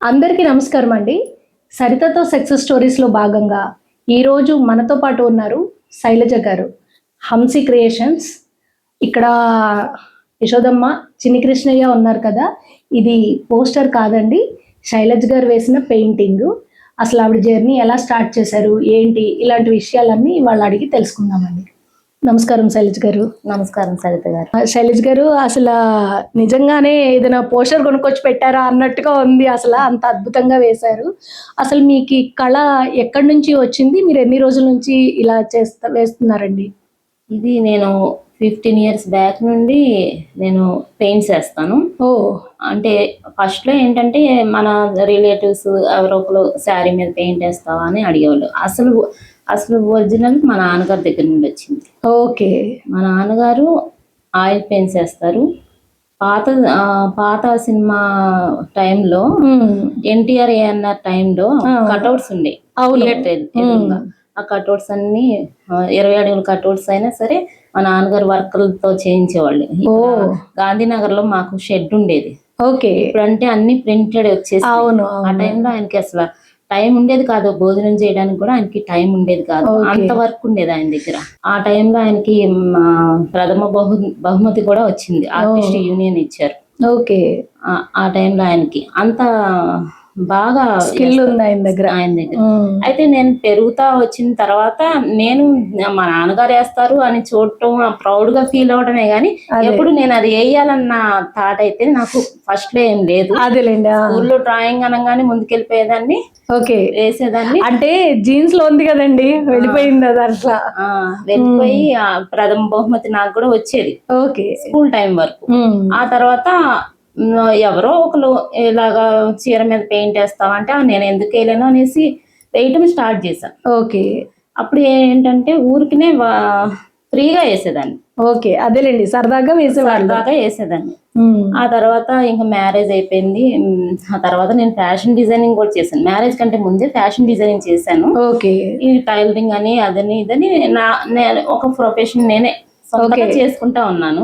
అందరికీ నమస్కారం అండి. సరితతో సక్సెస్ స్టోరీస్‌లో భాగంగా ఈరోజు మనతో పాటు ఉన్నారు శైలజ గారు. హంసీ క్రియేషన్స్. ఇక్కడ యశోదమ్మ, చిన్ని కృష్ణయ్య ఉన్నారు కదా! ఇది పోస్టర్ కాదండి. శైలజ గారు వేసిన పెయింటింగు. అసలు ఆవిడ జర్నీ ఎలా స్టార్ట్ చేశారు? ఏంటి? ఇలాంటి విషయాలన్నీ ఇవాళ అడిగి తెలుసుకుందామండి. నమస్కారం శైలజ గారు. నమస్కారం సరిత గారు. శైలజ గారు అసల నిజంగానే ఏదైనా పోస్టర్ కొనుక్కొచ్చి పెట్టారా అన్నట్టుగా ఉంది. అంత అద్భుతంగా వేశారు. అసలు మీకీ కళ ఎక్కడి నుంచి వచ్చింది? మీరు ఎన్ని రోజుల నుంచి ఇలా వేస్తున్నారండి? ఇది నేను 15 ఇయర్స్ బ్యాక్ నుండి నేను పెయింట్స్ వేస్తాను. ఓహ్! అంటే ఫస్ట్‌లో ఏంటంటే మన రిలేటివ్స్ ఎవరో ఒకరు శారీ మీద పెయింట్ వేస్తావా అని అడిగేవాళ్ళు. అసలు ఒరిజినల్ మా నాన్నగారి దగ్గర నుండి వచ్చింది. ఓకే. మా నాన్నగారు ఆయిల్ పెయింట్స్ వేస్తారు. పాత సినిమా టైంలో ఎన్టీఆర్ ఏఎన్ఆర్ టైంలో కటౌట్స్ ఉండేవి. థియేటర్ ఎదురుగా ఆ కటౌట్స్ అన్ని 20 అడుగుల కటౌట్స్ అయినా సరే మా నాన్నగారు వర్కర్లతో చేయించేవాళ్ళు. గాంధీనగర్ లో మాకు షెడ్ ఉండేది. ఓకే. ఇప్పుడంటే అన్ని ప్రింటెడ్ వచ్చేసి ఆ టైంలో ఆయనకి అసలు టైం ఉండేది కాదు. భోజనం చేయడానికి కూడా ఆయనకి టైం ఉండేది కాదు. అంత వర్క్ ఉండేది ఆయన దగ్గర. ఆ టైంలో ఆయనకి ప్రథమ బహుమతి కూడా వచ్చింది. ఆర్టిస్ట్ యూనియన్ ఇచ్చారు. ఓకే. ఆ టైంలో ఆయనకి అంత బాగా స్కిల్ ఉంది ఆయన దగ్గర. అయితే నేను పెరుగుతా వచ్చిన తర్వాత నేను మా నాన్నగారు వేస్తారు అని చూడటం ప్రౌడ్ గా ఫీల్ అవడమే గానీ ఎప్పుడు నేను అది వేయాలన్న థాట్ అయితే నాకు ఫస్ట్ లో ఏం లేదు. అదేలేండి. స్కూల్లో డ్రాయింగ్ అనగానే ముందుకెళ్ళిపోయేదాన్ని. ఓకే. వేసేదాన్ని. అంటే జీన్స్ లో ఉంది కదండి, వెళ్ళిపోయింది అది అట్లా. వెళ్ళిపోయి ప్రథమ బహుమతి నాకు కూడా వచ్చేది. ఓకే. స్కూల్ టైం వరకు. ఆ తర్వాత ఎవరో ఒకరు ఇలాగా చీర మీద పెయింట్ వేస్తామంటే నేను ఎందుకు వేయలేను అనేసి వేయటం స్టార్ట్ చేశాను. ఓకే. అప్పుడు ఏంటంటే ఊరికినే ఫ్రీగా వేసేదాన్ని. ఓకే. అదేలేండి, సరదాగా వేసేదాన్ని. ఆ తర్వాత ఇంకా మ్యారేజ్ అయిపోయింది. ఆ తర్వాత నేను ఫ్యాషన్ డిజైనింగ్ కూడా చేశాను. మ్యారేజ్ కంటే ముందే ఫ్యాషన్ డిజైనింగ్ చేశాను. ఓకే. ఈ టైలరింగ్ అని అదని ఇదని నేను ఒక ప్రొఫెషన్ నేనే సొంతంగా చేసుకుంటా ఉన్నాను.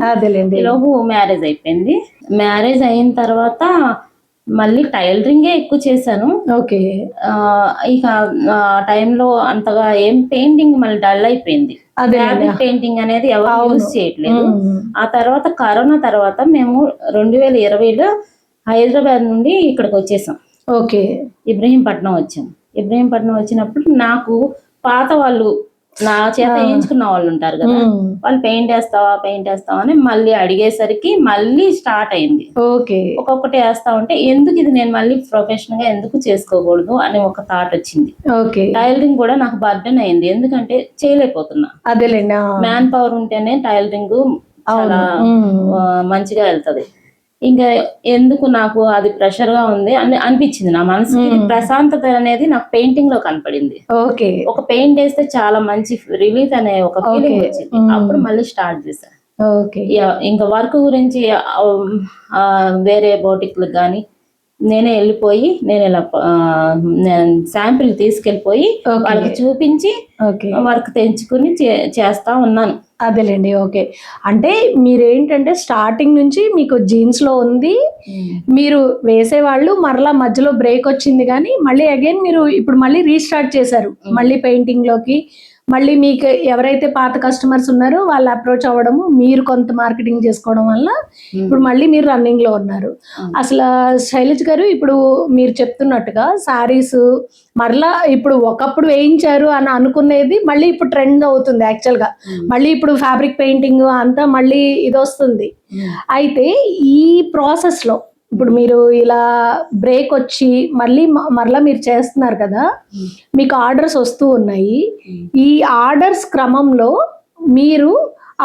ఈలోపు మ్యారేజ్ అయిపోయింది. మ్యారేజ్ అయిన తర్వాత మళ్ళీ టైలరింగే ఎక్కువ చేశాను. ఓకే. ఇక ఆ టైంలో అంతగా ఏం పెయింటింగ్ మళ్ళీ డల్ అయిపోయింది. పెయింటింగ్ అనేది ఎవరు యూజ్ చేయట్లేదు. ఆ తర్వాత కరోనా తర్వాత మేము 2020లో హైదరాబాద్ నుండి ఇక్కడికి వచ్చేసాం. ఓకే. ఇబ్రహీంపట్నం వచ్చాం. ఇబ్రహీంపట్నం వచ్చినప్పుడు నాకు పాత వాళ్ళు నా చేత వేయించుకున్న వాళ్ళు ఉంటారు కదా, వాళ్ళు పెయింట్ వేస్తావా అని మళ్ళీ అడిగేసరికి మళ్ళీ స్టార్ట్ అయింది. ఒక్కొక్కటి వేస్తా ఉంటే ఎందుకు ఇది నేను మళ్ళీ ప్రొఫెషనల్ గా ఎందుకు చేసుకోకూడదు అని ఒక థాట్ వచ్చింది. టైలరింగ్ కూడా నాకు బర్డెన్ అయింది, ఎందుకంటే చేయలేకపోతున్నా. మ్యాన్ పవర్ ఉంటేనే టైలరింగ్ చాలా మంచిగా వెళ్తది. ఇంకా ఎందుకు నాకు అది ప్రెషర్ గా ఉంది అని అనిపించింది. నా మనసుకి ప్రశాంతత అనేది నాకు పెయింటింగ్ లో కనపడింది. ఒక పెయింట్ వేస్తే చాలా మంచి రిలీఫ్ అనే ఒక ఫీలింగ్ వచ్చింది. అప్పుడు మళ్ళీ స్టార్ట్ చేశాను. ఇంకా వర్క్ గురించి వేరే బోటిక్లకు కానీ నేనే వెళ్ళిపోయి నేను ఇలా శాంపిల్ తీసుకెళ్ళిపోయి వాళ్ళకి చూపించి వర్క్ తెంచుకుని చేస్తా ఉన్నాను. అదేలేండి. ఓకే. అంటే మీరేంటంటే స్టార్టింగ్ నుంచి మీకు జీన్స్ లో ఉంది, మీరు వేసేవాళ్ళు, మరలా మధ్యలో బ్రేక్ వచ్చింది కానీ మళ్ళీ అగైన్ మీరు ఇప్పుడు మళ్ళీ రీస్టార్ట్ చేశారు. మళ్ళీ పెయింటింగ్ లోకి మళ్ళీ మీకు ఎవరైతే పాత కస్టమర్స్ ఉన్నారో వాళ్ళు అప్రోచ్ అవ్వడము, మీరు కొంత మార్కెటింగ్ చేసుకోవడం వల్ల ఇప్పుడు మళ్ళీ మీరు రన్నింగ్ లో ఉన్నారు. అసలు శైలజ్ గారు, ఇప్పుడు మీరు చెప్తున్నట్టుగా శారీస్ మరలా ఇప్పుడు ఒకప్పుడు వేయించారు అని అనుకునేది మళ్ళీ ఇప్పుడు ట్రెండ్ అవుతుంది. యాక్చువల్ గా మళ్ళీ ఇప్పుడు ఫ్యాబ్రిక్ పెయింటింగ్ అంతా మళ్ళీ ఇది వస్తుంది. అయితే ఈ ప్రాసెస్ లో ఇప్పుడు మీరు ఇలా బ్రేక్ వచ్చి మరలా మీరు చేస్తున్నారు కదా, మీకు ఆర్డర్స్ వస్తూ ఉన్నాయి. ఈ ఆర్డర్స్ క్రమంలో మీరు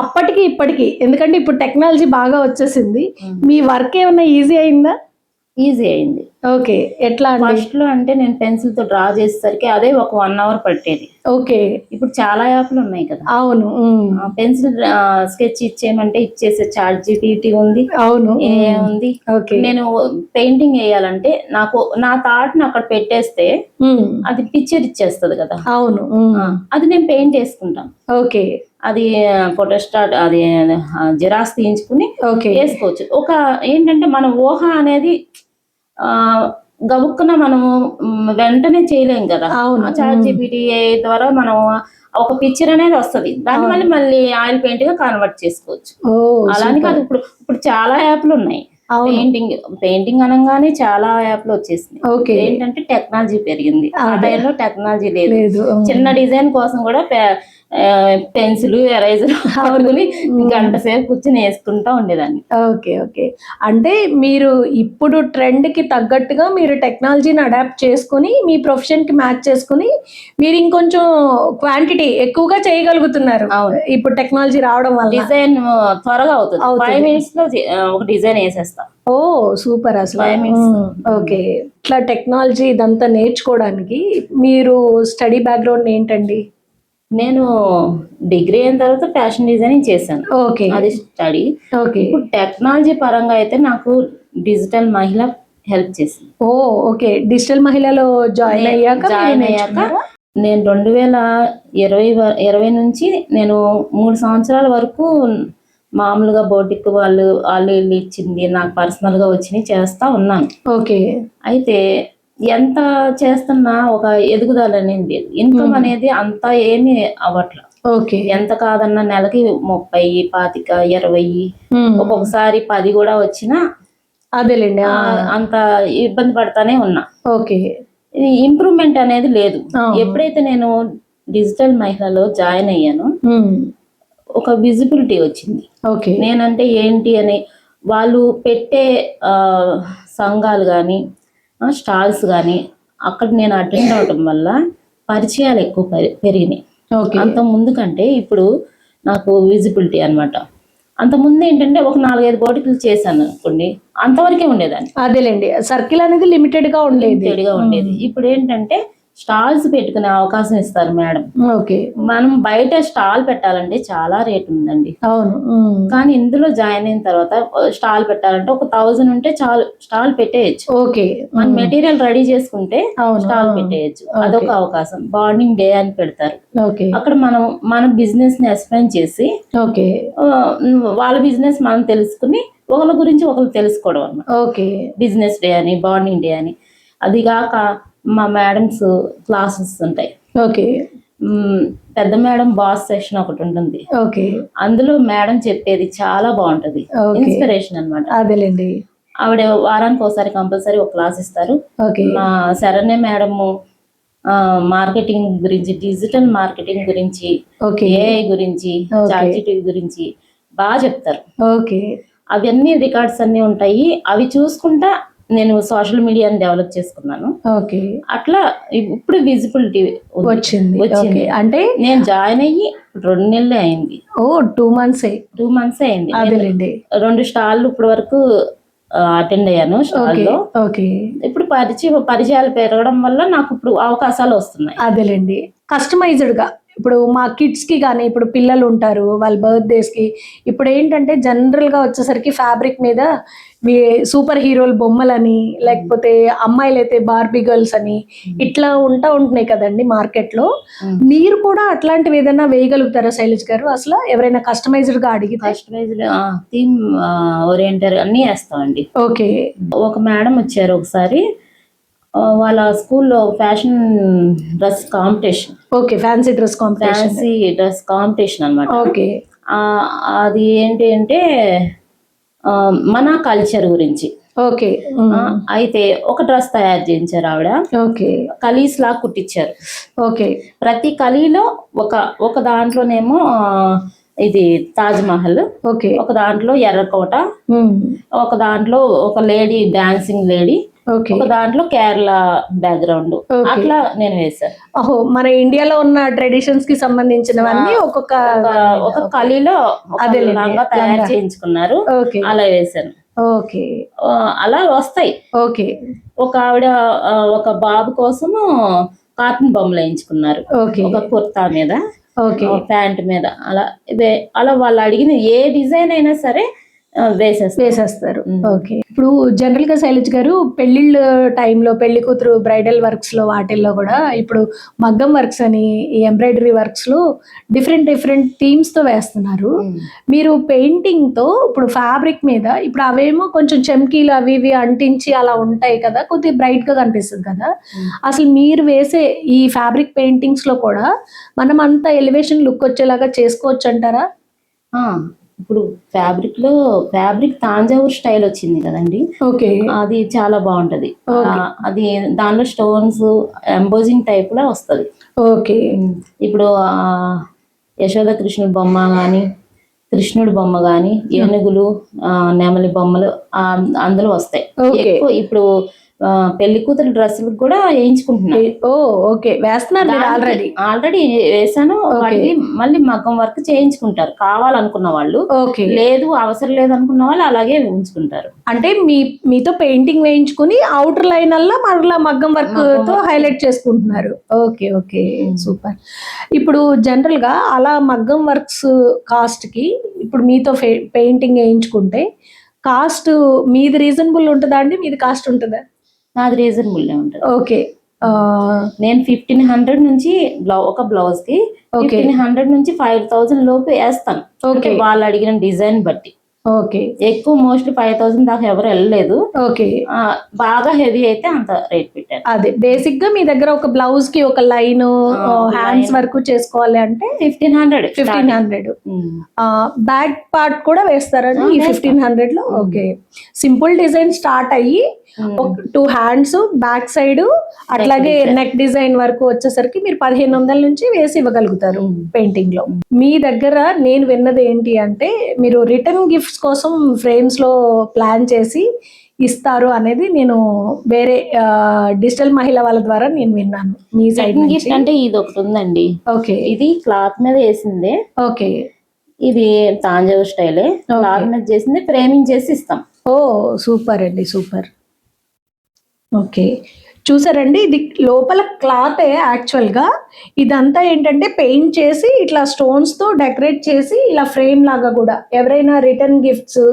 అప్పటికి ఇప్పటికి, ఎందుకంటే ఇప్పుడు టెక్నాలజీ బాగా వచ్చేసింది, మీ వర్క్ ఏమన్నా ఈజీ అయిందా? ఈజీ అయింది. ఓకే. ఎట్లా ఫస్ట్ లో అంటే నేను పెన్సిల్ తో డ్రా చేసేసరికి అదే ఒక 1 అవర్ పట్టేది. ఓకే. ఇప్పుడు చాలా యాప్లు ఉన్నాయి కదా. అవును. పెన్సిల్ స్కెచ్ ఇచ్చేయమంటే ఇచ్చేసే చాట్ జీపీటీ ఉంది. అవును. ఉంది. నేను పెయింటింగ్ వేయాలంటే నాకు నా థాట్ ని అక్కడ పెట్టేస్తే అది పిక్చర్ ఇచ్చేస్తుంది కదా. అవును. అది నేను పెయింట్ వేసుకుంటాను. ఓకే. అది ఫోటోస్టాట్ అది జిరాక్స్ తీయించుకుని వేసుకోవచ్చు. ఒక ఏంటంటే మన ఊహ అనేది గబుక్కున మనము వెంటనే చేయలేం కదా. అవును. చాట్ జీపీటీ ద్వారా మనం ఒక పిక్చర్ అనేది వస్తది, దాన్ని మళ్ళీ ఆయిల్ పెయింట్ గా కన్వర్ట్ చేసుకోవచ్చు. ఓ అలానే కాదు, ఇప్పుడు చాలా యాప్లు ఉన్నాయి. పెయింటింగ్ అనగానే చాలా యాప్లు వచ్చేసినాయి. ఓకే. ఏంటంటే టెక్నాలజీ పెరిగింది, ఆ టైంలో టెక్నాలజీ లేదు. లేదు. చిన్న డిజైన్ కోసం కూడా పెన్సిల్ ఎరేజర్ పట్టుకుని గంట సేపు కూర్చొని వేసుకుంటా ఉండేదాన్ని. Okay okay. అంటే మీరు ఇప్పుడు ట్రెండ్ కి తగ్గట్టుగా మీరు టెక్నాలజీని అడాప్ట్ చేసుకుని మీ ప్రొఫెషన్ కి మ్యాచ్ చేసుకుని మీరు ఇంకొంచెం క్వాంటిటీ ఎక్కువగా చేయగలుగుతున్నారు. ఇప్పుడు టెక్నాలజీ రావడం వల్ల డిజైన్ త్వరగా అవుతుంది. 5 minutes లో ఒక డిజైన్ వేసేస్తా. ఓ సూపర్ అసలు. ఓకే. ఇట్లా టెక్నాలజీ ఇదంతా నేర్చుకోవడానికి మీరు స్టడీ బ్యాక్గ్రౌండ్ ఏంటండి? నేను డిగ్రీ అయిన తర్వాత ఫ్యాషన్ డిజైనింగ్ చేశాను. ఓకే. అది స్టడీ. ఓకే. ఇప్పుడు టెక్నాలజీ పరంగా అయితే నాకు డిజిటల్ మహిళ హెల్ప్ చేసింది. ఓ ఓకే. డిజిటల్ మహిళలో జాయిన్ అయ్యాక నేను 2020 నుంచి నేను 3 సంవత్సరాల వరకు మామూలుగా బోటిక్ వాళ్ళు వీళ్ళు ఇచ్చింది నాకు పర్సనల్ గా వచ్చినాయి చేస్తా ఉన్నాను. ఓకే. అయితే ఎంత చేస్తున్నా ఒక ఎదుగుదల అనేది, ఇన్కమ్ అనేది అంత ఏమీ అవ్వట్ల. ఓకే. ఎంత కాదన్నా నెలకి 30, 25, 20, ఒక్కొక్కసారి 10 కూడా వచ్చినా అదేలేండి అంత ఇబ్బంది పడతానే ఉన్నా. ఓకే. ఇంప్రూవ్మెంట్ అనేది లేదు. ఎప్పుడైతే నేను డిజిటల్ మహిళలో జాయిన్ అయ్యాను, ఒక విజిబిలిటీ వచ్చింది. నేనంటే ఏంటి అని వాళ్ళు పెట్టే సంఘాలు కానీ స్టాల్స్ కానీ అక్కడ నేను అటెండ్ అవటం వల్ల పరిచయాలు ఎక్కువ పెరిగినాయి. అంత ముందు కంటే ఇప్పుడు నాకు విజిబిలిటీ అనమాట. అంత ముందు ఏంటంటే ఒక 4-5 బోటికలు చేశాను అనుకోండి, అంతవరకే ఉండేదాన్ని. అదేలేండి, సర్కిల్ అనేది లిమిటెడ్ గా ఉండేది. ఇప్పుడు ఏంటంటే స్టాల్స్ పెట్టుకునే అవకాశం ఇస్తారు మేడం. ఓకే. మనం బయట స్టాల్ పెట్టాలంటే చాలా రేట్ ఉందండి. అవును. కానీ ఇందులో జాయిన్ అయిన తర్వాత స్టాల్ పెట్టాలంటే ఒక 1000 ఉంటే చాలు, స్టాల్ పెట్టేయచ్చు. ఓకే. మన మెటీరియల్ రెడీ చేసుకుంటే స్టాల్ పెట్టేయచ్చు. అదొక అవకాశం. బాండింగ్ డే అని పెడతారు. అక్కడ మన బిజినెస్ ని ఎక్స్ప్లెయిన్ చేసి వాళ్ళ బిజినెస్ మనం తెలుసుకుని ఒకరి గురించి ఒకరు తెలుసుకోవడం అన్నమాట. ఓకే. బిజినెస్ డే అని, బాండింగ్ డే అని. అది కాక మా మేడమ్స్ క్లాసెస్ ఉంటాయి. ఓకే. పెద్ద మేడం బాస్ సెక్షన్ ఒకటి ఉంటుంది. ఓకే. అందులో మేడం చెప్పేది చాలా బాగుంటది, ఇన్స్పిరేషన్ అన్నమాట. అదేలేండి. ఆవిడ వారానికి ఒకసారి కంపల్సరీ ఒక క్లాస్ ఇస్తారు. మా శరణ్య మేడము మార్కెటింగ్ గురించి, డిజిటల్ మార్కెటింగ్ గురించి, ఏఐ గురించి, చాట్ జీపీటీ గురించి బాగా చెప్తారు. ఓకే. అవన్నీ రికార్డ్స్ అన్ని ఉంటాయి. అవి చూసుకుంటా నేను సోషల్ మీడియాని డెవలప్ చేసుకున్నాను. ఓకే. అట్లా ఇప్పుడు విజిబిలిటీ వచ్చింది. అంటే నేను జాయిన్ అయ్యి 2 నెలలే అయింది. 2 months అయింది. అదేలేండి. 2 స్టాళ్ళు ఇప్పుడు వరకు అటెండ్ అయ్యాను స్టాల్లో. ఇప్పుడు పరిచయాలు పెరగడం వల్ల నాకు ఇప్పుడు అవకాశాలు వస్తున్నాయి. అదేలేండి. కస్టమైజ్డ్ గా ఇప్పుడు మా కిడ్స్ కి కానీ, ఇప్పుడు పిల్లలు ఉంటారు వాళ్ళ బర్త్డేస్ కి, ఇప్పుడు ఏంటంటే జనరల్ గా వచ్చేసరికి ఫ్యాబ్రిక్ మీద సూపర్ హీరోల బొమ్మలని, లేకపోతే అమ్మాయిలు అయితే బార్బీ గర్ల్స్ అని ఇట్లా ఉంటున్నాయి కదండి మార్కెట్ లో. మీరు కూడా అట్లాంటివి ఏదైనా వేయగలుగుతారా శైలజ్ గారు? అసలు ఎవరైనా కస్టమైజ్డ్ గా అడిగి? కస్టమైజ్డ్ థీమ్ ఓరియంటెడ్ అన్ని వేస్తామండి. ఓకే. ఒక మేడం వచ్చారు ఒకసారి, వాళ్ళ స్కూల్లో fashion dress competition. Okay. Fancy dress competition అన్నమాట. ఓకే. అది ఏంటి అంటే మన కల్చర్ గురించి. ఓకే. అయితే ఒక డ్రెస్ తయారు చేయించారు ఆవిడ. ఓకే. కలీస్ లాగా కుట్టించారు. ఓకే. ప్రతి కలీలో ఒక దాంట్లోనేమో ఇది తాజ్ మహల్, ఒక దాంట్లో ఎర్రకోట, ఒక దాంట్లో ఒక లేడీ డాన్సింగ్ లేడీ, ఒక దాంట్లో కేరళ బ్యాక్గ్రౌండ్, అట్లా నేను వేసాను. ఓహో, మన ఇండియాలో ఉన్న ట్రెడిషన్స్ కి సంబంధించినవన్నీ ఒక కలీలో లంగా తయారు చేయించుకున్నారు, అలా వేసాను. ఓకే. అలా వస్తాయి. ఓకే. ఒక ఆవిడ ఒక బాబు కోసము కాటన్ బొమ్మలు వేయించుకున్నారు, ఒక కుర్తా మీద, ప్యాంట్ మీద. అలా వాళ్ళు అడిగిన ఏ డిజైన్ అయినా సరే వేసేస్తారు. ఓకే. ఇప్పుడు జనరల్ గా శైలజ్ గారు పెళ్లిళ్ళ టైంలో పెళ్లి కూతురు బ్రైడల్ వర్క్స్ లో వాటిల్లో కూడా ఇప్పుడు మగ్గం వర్క్స్ అని ఈ ఎంబ్రాయిడరీ వర్క్స్ లో డిఫరెంట్ థీమ్స్ తో వేస్తున్నారు. మీరు పెయింటింగ్ తో ఇప్పుడు ఫ్యాబ్రిక్ మీద ఇప్పుడు అవేమో కొంచెం చెమ్కీలు అవి ఇవి అంటించి అలా ఉంటాయి కదా, కొద్దిగా బ్రైట్ గా కనిపిస్తుంది కదా. అసలు మీరు వేసే ఈ ఫ్యాబ్రిక్ పెయింటింగ్స్ లో కూడా మనం అంత ఎలివేషన్ లుక్ వచ్చేలాగా చేసుకోవచ్చు అంటారా? ఇప్పుడు ఫ్యాబ్రిక్ తాంజావూర్ స్టైల్ వచ్చింది కదండి. ఓకే. అది చాలా బాగుంటది. అది దానిలో స్టోన్స్ ఎంబోజింగ్ టైప్ లో వస్తుంది. ఓకే. ఇప్పుడు యశోద కృష్ణుడి బొమ్మ గాని, కృష్ణుడి బొమ్మ గాని, ఏనుగులు, నెమలి బొమ్మలు అందులో వస్తాయి. ఎక్కువ ఇప్పుడు పెళ్లి కూతురు డ్రెస్సులకు కూడా వేయించుకుంటున్నారు. ఓకే. వేస్తున్నారు ఆల్రెడీ వేసాను. వాటికి మళ్ళీ మగ్గం వర్క్ చేయించుకుంటారు కావాలనుకున్న వాళ్ళు. లేదు అవసరం లేదు అనుకున్న వాళ్ళు అలాగే ఉంచుకుంటారు. అంటే మీతో పెయింటింగ్ వేయించుకుని అవుటర్ లైన్ అలా మరలా మగ్గం వర్క్ తో హైలైట్ చేసుకుంటున్నారు. Okay super. ఇప్పుడు జనరల్ గా అలా మగ్గం వర్క్స్ కాస్ట్ కి ఇప్పుడు మీతో పెయింటింగ్ వేయించుకుంటే కాస్ట్ మీది రీజనబుల్ ఉంటుందా అండి? మీది కాస్ట్ ఉంటుందా? నాది రీజనబుల్ ఉంటుంది. ఓకే. నేను 1500 నుంచి ఒక బ్లౌజ్ కి 1500 నుంచి 5000 లోపు వేస్తాను. వాళ్ళు అడిగిన డిజైన్ బట్టి. ఓకే. ఎక్కువ మోస్ట్లీ 5000 దాకా ఎవరు వెళ్ళలేదు. ఓకే. బాగా హెవీ అయితే అంత రేట్ పెట్టారు. అదే బేసిక్ గా మీ దగ్గర ఒక బ్లౌజ్ కి ఒక లైన్ హ్యాండ్స్ వరకు చేసుకోవాలి అంటే 1500. బ్యాక్ పార్ట్ కూడా వేస్తారండి ఈ 1500 లో? ఓకే. సింపుల్ డిజైన్ స్టార్ట్ అయ్యి 2 హ్యాండ్స్ బ్యాక్ సైడ్ అట్లాగే నెక్ డిజైన్ వరకు వచ్చేసరికి మీరు 1500 నుంచి వేసి ఇవ్వగలుగుతారు పెయింటింగ్ లో. మీ దగ్గర నేను విన్నది ఏంటి అంటే మీరు రిటర్న్ గిఫ్ట్స్ కోసం ఫ్రేమ్స్ లో ప్లాన్ చేసి ఇస్తారు అనేది నేను వేరే డిజిటల్ మహిళ వాళ్ళ ద్వారా నేను విన్నాను. మీ సైడ్ గిఫ్ట్ అంటే ఇది ఒకటి ఉందండి. ఓకే. ఇది క్లాత్ మీద వేసిందే. ఓకే. ఇది తాంజావూర్ స్టైలే. క్లాత్ మీద చేసింది, ఫ్రేమింగ్ చేసి ఇస్తాం. సూపర్ అండి, సూపర్. ఓకే. చూసారండి, ఇది లోపల క్లాతే యాక్చువల్గా. ఇదంతా ఏంటంటే పెయింట్ చేసి ఇట్లా స్టోన్స్తో డెకరేట్ చేసి ఇలా ఫ్రేమ్ లాగా కూడా ఎవరైనా రిటర్న్ గిఫ్ట్స్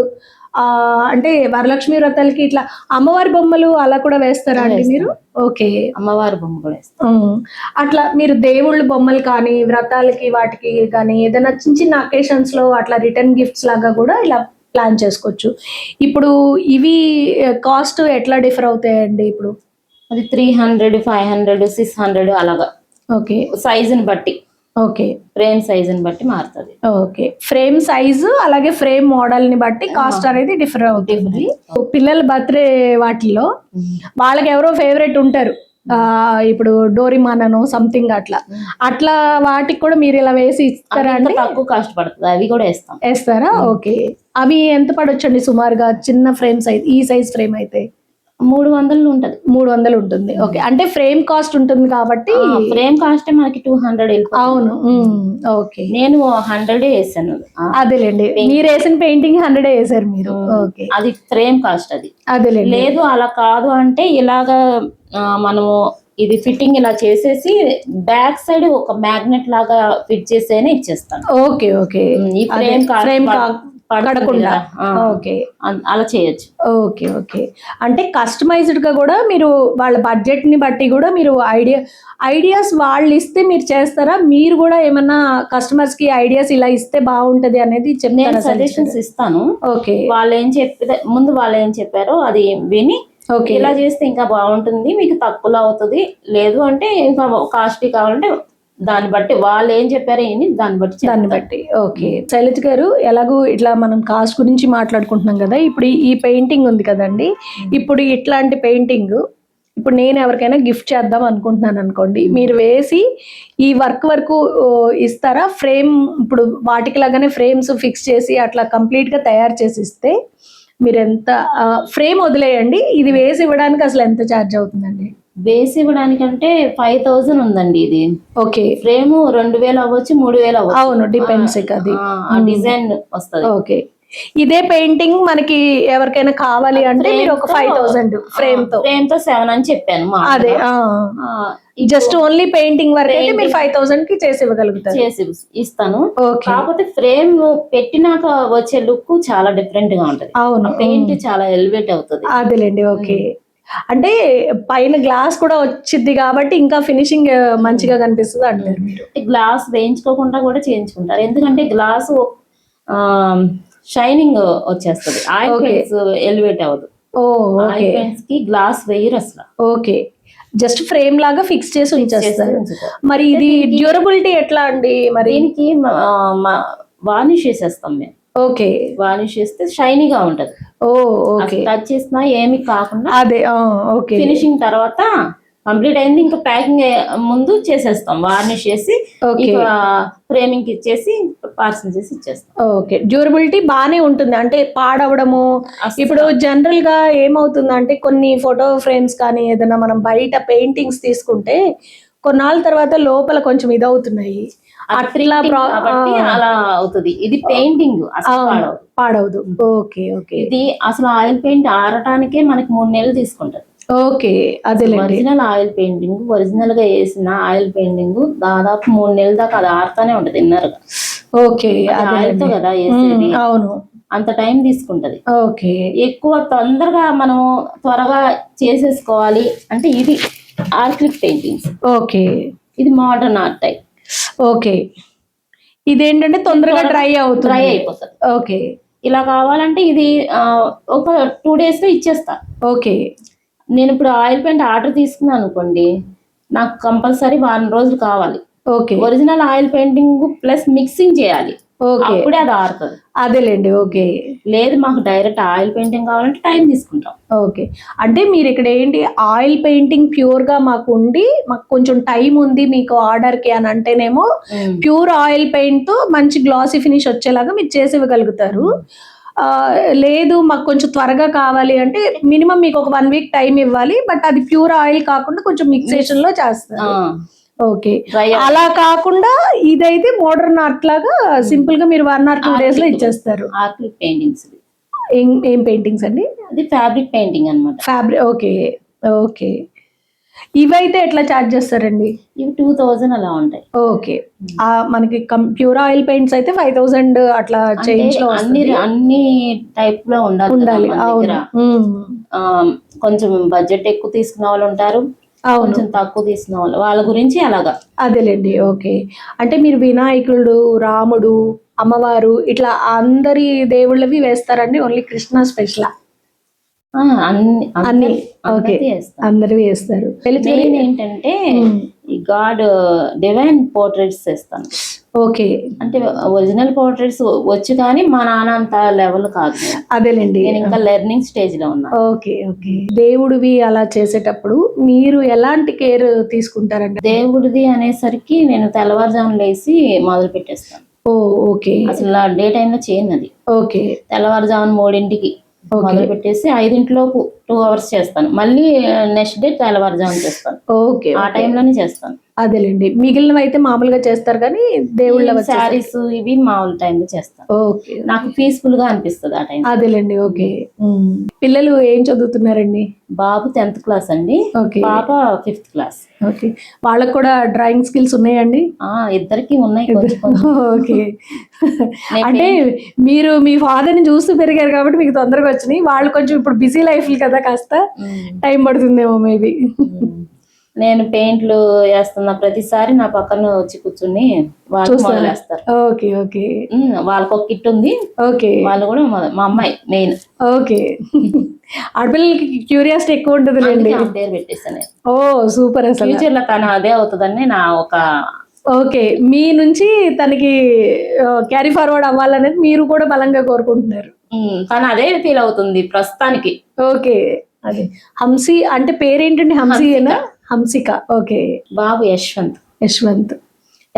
అంటే వరలక్ష్మి వ్రతాలకి ఇట్లా అమ్మవారి బొమ్మలు అలా కూడా వేస్తారా అండి మీరు? ఓకే. అమ్మవారి బొమ్మ కూడా వేస్తాం. అట్లా మీరు దేవుళ్ళ బొమ్మలు కానీ వ్రతాలకి వాటికి కానీ ఏదైనా చిన్న అకేషన్స్ లో అట్లా రిటర్న్ గిఫ్ట్స్ లాగా కూడా ఇలా ప్లాన్ చేసుకోవచ్చు. ఇప్పుడు ఇవి కాస్ట్ ఎట్లా డిఫర్ అవుతాయండి? ఇప్పుడు అది 300, 500, 600 అలాగా. ఓకే. సైజుని బట్టి. ఓకే. ఫ్రేమ్ సైజుని బట్టి మారుతుంది. ఓకే. ఫ్రేమ్ సైజు అలాగే ఫ్రేమ్ మోడల్ ని బట్టి కాస్ట్ అనేది డిఫర్ అవుతుంది. పిల్లల బర్త్డే వాటిల్లో వాళ్ళకి ఎవరో ఫేవరెట్ ఉంటారు, ఇప్పుడు డోరీమాన్ అనో సంథింగ్ అట్లా వాటికి కూడా మీరు ఇలా వేసి ఇస్తారా అండి? తక్కువ కాస్ట్ పడుతుంది, అవి కూడా వేస్తారా? ఓకే. అవి ఎంత పడొచ్చండి సుమారుగా? చిన్న ఫ్రేమ్ సైజ్, ఈ సైజ్ ఫ్రేమ్ అయితే 300 ఉంటుంది. 300 ఉంటుంది. ఓకే. అంటే ఫ్రేమ్ కాస్ట్ ఉంటుంది కాబట్టి ఫ్రేమ్ కాస్ట్ మనకి 200. అవును. ఓకే. నేను 100 వేసాను. అదేలేండి, మీరు వేసిన పెయింటింగ్ 100 వేసారు మీరు. ఓకే. అది ఫ్రేమ్ కాస్ట్. అది అదేలేండి. లేదు అలా కాదు అంటే ఇలాగా మనము ఇది ఫిట్టింగ్ ఇలా చేసేసి బ్యాక్ సైడ్ ఒక మ్యాగ్నెట్ లాగా ఫిట్ చేసేనే ఇచ్చేస్తాను. ఓకే. ఓకే. ఈ ఫ్రేమ్ పడకుండా. ఓకే. అలా చేయొచ్చు. ఓకే. ఓకే. అంటే కస్టమైజ్డ్ గా కూడా మీరు వాళ్ళ బడ్జెట్ ని బట్టి కూడా మీరు ఐడియాస్ వాళ్ళు ఇస్తే మీరు చేస్తారా? మీరు కూడా ఏమన్నా కస్టమర్స్ కి ఐడియాస్ ఇలా ఇస్తే బాగుంటది అనేది చెప్తారా? సజెషన్స్ ఇస్తాను. ఓకే. వాళ్ళు ఏం చెప్పారో అది విని ఇలా చేస్తే ఇంకా బాగుంటుంది, మీకు తక్కువలో అవుతుంది, లేదు అంటే ఇంకా కాస్ట్లీ కావాలంటే దాన్ని బట్టి వాళ్ళు ఏం చెప్పారో దాన్ని బట్టి. ఓకే. శైలజ్ గారు, ఎలాగో ఇట్లా మనం కాస్ట్ గురించి మాట్లాడుకుంటున్నాం కదా, ఇప్పుడు ఈ పెయింటింగ్ ఉంది కదండి, ఇప్పుడు ఇట్లాంటి పెయింటింగ్ ఇప్పుడు నేను ఎవరికైనా గిఫ్ట్ చేద్దాం అనుకుంటున్నాను అనుకోండి, మీరు వేసి ఈ వర్క్ వరకు ఇస్తారా? ఫ్రేమ్ ఇప్పుడు వాటికి లాగానే ఫ్రేమ్స్ ఫిక్స్ చేసి అట్లా కంప్లీట్ గా తయారు చేసి ఇస్తే మీరు ఎంత ఫ్రేమ్ వదిలేయండి, ఇది వేసి ఇవ్వడానికి అసలు ఎంత ఛార్జ్ అవుతుందండి? వేసి ఇవ్వడానికంటే 5000 ఉందండి ఇది. ఓకే. ఫ్రేమ్ 2000 అవ్వచ్చు, 3000 అవ్వచ్చు. అవును, డిపెండ్స్. అది డిజైన్ వస్తుంది. ఓకే. ఇదే పెయింటింగ్ మనకి ఎవరికైనా కావాలి అంటే మీరు ఒక 5,000 ఫ్రేమ్ తో. ఫ్రేమ్ తో 7 అని చెప్పాను అదే జస్ట్ ఓన్లీ పెయింటింగ్ వరకు అయితే మీరు 5,000 కి చేసి ఇవ్వగలుగుతారు. చేసి ఇస్తాను. ఓకే. కాకపోతే ఫ్రేమ్ పెట్టినాక వచ్చే లుక్ చాలా డిఫరెంట్ గా ఉంటది. అవును. పెయింట్ చాలా ఎలివేట్ అవుతుంది. అదేలేండి. ఓకే. అంటే పైన గ్లాస్ కూడా వచ్చింది కాబట్టి ఇంకా ఫినిషింగ్ మంచిగా కనిపిస్తుంది అంటారు మీరు. గ్లాస్ వేయించుకోకుండా కూడా చేయించుకుంటారు. ఎందుకంటే గ్లాస్ షైనింగ్ వచ్చేస్తుంది. ఆయిల్ పెయింట్స్ ఎలివేట్ అవ్వదు. ఆయిల్ పెయింట్స్ కి గ్లాస్ వేయరు అసలు. ఓకే. జస్ట్ ఫ్రేమ్ లాగా ఫిక్స్ చేసి ఉంచేస్తారు. మరి ఇది డ్యూరబిలిటీ ఎట్లా అండి? మరి దీనికి వార్నిష్ చేసేస్తాం మేము. ఓకే. వార్నిష్ చేస్తే షైనీగా ఉంటది. ఓకే. టచ్ చేసినా ఏమి కాకుండా అదే. ఓకే. ఫినిషింగ్ తర్వాత కంప్లీట్ అయింది. ఇంకా ప్యాకింగ్ ముందు చేసేస్తాం. వార్నిష్ చేసి ఫ్రేమింగ్ కి ఇచ్చేసి పార్సల్ చేసి ఇచ్చేస్తాం. ఓకే. డ్యూరబిలిటీ బానే ఉంటుంది. అంటే పాడవడము ఇప్పుడు జనరల్ గా ఏమవుతుందంటే కొన్ని ఫోటో ఫ్రేమ్స్ కానీ ఏదైనా మనం బయట పెయింటింగ్స్ తీసుకుంటే కొన్నాళ్ళ తర్వాత లోపల కొంచెం ఇదవుతున్నాయి. అట్లా అలా అవుతుంది. ఇది పెయింటింగ్ పాడవదు. ఓకే. ఓకే. ఇది అసలు ఆయిల్ పెయింట్ ఆరటానికే మనకి 3 నెలలు తీసుకుంటది. ఓకే. అదే ఒరిజినల్ ఆయిల్ పెయింటింగ్, ఒరిజినల్ గా వేసిన ఆయిల్ పెయింటింగ్ దాదాపు 3 నెలల దాకా అది ఆరుతానే ఉంటది ఇన్నర్గా. ఓకే. ఆయిల్ తో కదా వేసేది. అవును. అంత టైం తీసుకుంటది. ఓకే. ఎక్కువ తొందరగా మనం త్వరగా చేసేసుకోవాలి అంటే ఇది ఆర్కిలిక్ పెయింటింగ్స్. ఓకే. ఇది మోడర్న్ ఆర్ట్ టైప్. ఓకే. ఇదేంటంటే తొందరగా డ్రై అయిపోతుంది. ఓకే. ఇలా కావాలంటే ఇది ఒక 2 days లో ఇచ్చేస్తా. ఓకే. నేను ఇప్పుడు ఆయిల్ పెయింట్ ఆర్డర్ తీసుకున్నాను అనుకోండి, నాకు కంపల్సరీ 1 రోజులు కావాలి. Okay. Original oil painting plus mixing చేయాలి. అప్పుడే అది ఆరుతుంది. అదేలేండి. ఓకే. లేదు మాకు డైరెక్ట్ ఆయిల్ పెయింటింగ్ కావాలంటే టైం తీసుకుంటాం. ఓకే. అంటే మీరు ఇక్కడ ఏంటి ఆయిల్ పెయింటింగ్ ప్యూర్ గా మాకు ఉండి మాకు కొంచెం టైం ఉంది మీకు ఆర్డర్ కి అని అంటేనేమో ప్యూర్ ఆయిల్ పెయింట్ తో మంచి గ్లాసీ ఫినిష్ వచ్చేలాగా మీరు చేసి ఇవ్వగలుగుతారు. లేదు మాకు కొంచెం త్వరగా కావాలి అంటే మినిమం మీకు ఒక 1 week టైం ఇవ్వాలి. బట్ అది ప్యూర్ ఆయిల్ కాకుండా కొంచెం మిక్సేషన్ లో చేస్తారు. ఓకే. అలా కాకుండా ఇదైతే మోడర్న్ ఆర్ట్ లాగా సింపుల్ గా మీరు 1 or 2 days లో ఇచ్చేస్తారు. ఆర్కిలిక్ పెయింటింగ్స్. ఏం పెయింటింగ్స్ అండి? అది ఫ్యాబ్రిక్ పెయింటింగ్ అన్నమాట. ఫ్యాబ్రిక్. ఓకే. ఓకే. ఇవైతే ఎట్లా చార్జ్ చేస్తారండి? ఇవి 2,000 అలా ఉంటాయి. ఓకే. మనకి ప్యూర్ ఆయిల్ పెయింట్స్ అయితే 5,000 అట్లా చేంజ్ లో అన్ని టైప్ లో ఉండాలి. కొంచెం బడ్జెట్ ఎక్కువ తీసుకున్న వాళ్ళు ఉంటారు, కొంచెం తక్కువ తీసుకున్న వాళ్ళ గురించి అలాగా. అదేలేండి. ఓకే. అంటే మీరు వినాయకుడు, రాముడు, అమ్మవారు ఇట్లా అందరి దేవుళ్ళవి వేస్తారండి? Only Krishna special? అన్ని. ఓకే. అందరివి వేస్తారు. ఏంటంటే ఈ గాడ్ డివైన్ పోర్ట్రేట్స్ వేస్తాను. ఓకే. అంటే ఒరిజినల్ పోర్ట్రేట్స్ వచ్చు కానీ మా నాన్న అంత లెవెల్ కాదు. అదేలేండి. నేను ఇంకా లెర్నింగ్ స్టేజ్ లో ఉన్నా. ఓకే. ఓకే. దేవుడివి అలా చేసేటప్పుడు మీరు ఎలాంటి కేర్ తీసుకుంటారండి? దేవుడిది అనేసరికి నేను తెల్లవారుజామున లేసి మొదలు పెట్టేస్తాను. ఓకే. అసలు డే టైమ్ లో చేయను అది. ఓకే. తెల్లవారుజామున 3 మొదలు పెట్టేసి 5 లోపు 2 hours చేస్తాను. మళ్ళీ నెక్స్ట్ డే తెల్లవారుజామున చేస్తాను. ఓకే. ఆ టైంలోనే చేస్తాను. అదేలేండి. మిగిలినవి అయితే మామూలుగా చేస్తారు కానీ దేవుళ్ళ శారీస్ ఇవి మామూలు టైంలో చేస్తాను. ఓకే. నాకు పీస్ఫుల్ గా అనిపిస్తుంది ఆ టైం. అదేలేండి. ఓకే. పిల్లలు ఏం చదువుతున్నారండి? బాబు 10th class అండి. పాప 5th class. ఓకే. వాళ్ళకు కూడా డ్రాయింగ్ స్కిల్స్ ఉన్నాయండి? ఇద్దరికి ఉన్నాయి. ఓకే. అంటే మీరు మీ ఫాదర్ ని చూస్తూ పెరిగారు కాబట్టి మీకు తొందరగా వచ్చినాయి. వాళ్ళు కొంచెం ఇప్పుడు బిజీ లైఫ్ కదా, కాస్త టైం పడుతుందేమో మేబీ. నేను పెయింట్లు వేస్తున్న ప్రతిసారి నా పక్కన వచ్చి కూర్చుని వాళ్ళు మొదలేస్తారు. ఓకే. ఓకే. వాళ్ళకి ఒక కిట్ ఉంది. ఓకే. వాళ్ళు కూడా మా అమ్మాయి మెయిన్. ఓకే. ఆడపిల్లలకి క్యూరియాసిటీ ఎక్కువ ఉంటుంది. పేరు పెట్టేసాను. సూపర్. అసలు ఫ్యూచర్ లో తను అదే అవుతుందని నా ఒక. ఓకే. మీ నుంచి తనకి క్యారీ ఫార్వర్డ్ అవ్వాలనేది మీరు కూడా బలంగా కోరుకుంటున్నారు. తను అదే ఫీల్ అవుతుంది ప్రస్తుతానికి. ఓకే. అదే హంసి అంటే పేరేంటండి? హంసియేనా? హంసిక. ఓకే. బాబు యశ్వంత్.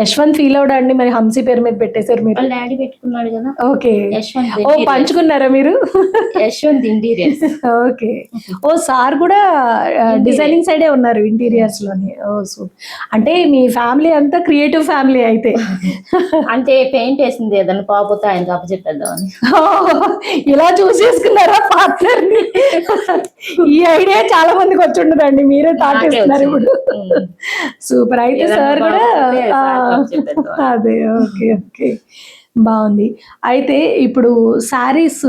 యశ్వంత్ ఫీల్ అవుడా అండి మరి హంసీ పేరు మీద పెట్టేశారు మీరు? వాళ్ళ డాడీ పెట్టుకున్నాడు కదా, ఓకే. యశ్వంత్ ఓ పంచుకున్నారా మీరు? యశ్వంత్ ఇంటీరియర్స్. ఓకే. ఓ సార్ కూడా డిజైనింగ్ సైడే ఉన్నారు ఇంటీరియర్స్ లోని. ఓ సూపర్. అంటే మీ ఫ్యామిలీ అంతా క్రియేటివ్ ఫ్యామిలీ అయితే. అంటే పెయింట్ వేసింది ఏదన్నా పోతే ఆయనకి అప్పచెప్పేద్దామని. ఇలా చూసేసుకున్నారా పార్ట్నర్ ని? ఈ ఐడియా చాలా మందికి వచ్చి ఉండదండి, మీరే థాట్ ఇస్తున్నారు ఇప్పుడు. సూపర్. అయితే సార్ కూడా అదే. ఓకే ఓకే, బాగుంది. అయితే ఇప్పుడు శారీస్,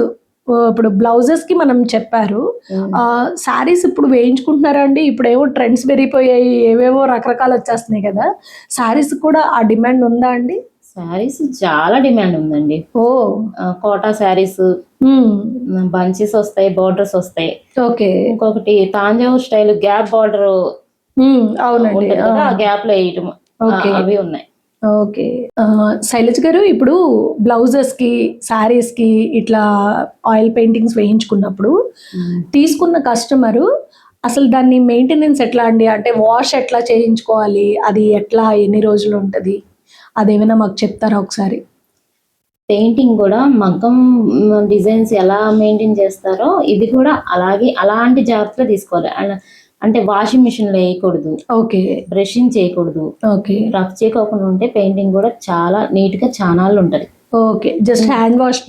ఇప్పుడు బ్లౌజెస్ కి మనం చెప్పారు, శారీస్ ఇప్పుడు వేయించుకుంటున్నారా అండి? ఇప్పుడు ఏవో ట్రెండ్స్ పెరిగిపోయాయి, ఏవేవో రకరకాలు వచ్చేస్తున్నాయి కదా, శారీస్ కూడా ఆ డిమాండ్ ఉందా అండి? శారీస్ చాలా డిమాండ్ ఉందండి. ఓ కోటా శారీస్, బంచెస్ వస్తాయి, బోర్డర్స్ వస్తాయి. ఓకే. ఇంకొకటి తాంజావూర్ స్టైల్ గ్యాప్ బార్డర్ అవునండి, ఆ గ్యాప్ లో వేయటం, అవి ఉన్నాయి. ఓకే. శైలజ్ గారు, ఇప్పుడు బ్లౌజెస్ కి, శారీస్ కి ఇట్లా ఆయిల్ పెయింటింగ్స్ వేయించుకున్నప్పుడు తీసుకున్న కస్టమరు అసలు దాన్ని మెయింటెనెన్స్ ఎట్లా అండి? అంటే వాష్ ఎట్లా చేయించుకోవాలి, అది ఎట్లా, ఎన్ని రోజులు ఉంటుంది, అదేమైనా మాకు చెప్తారా ఒకసారి? పెయింటింగ్ కూడా మగ్గం డిజైన్స్ ఎలా మెయింటైన్ చేస్తారో ఇది కూడా అలాంటి జాగ్రత్తలు తీసుకోవాలి. అంటే వాషింగ్ మిషన్ లో వేయకూడదు, ఓకే, బ్రషింగ్ చేయకూడదు, ఓకే, రఫ్ చేయకోకుండా ఉంటే పెయింటింగ్ కూడా చాలా నీట్ గా చానాళ్ళు ఉంటది. ఓకే. జస్ట్ హ్యాండ్ వాష్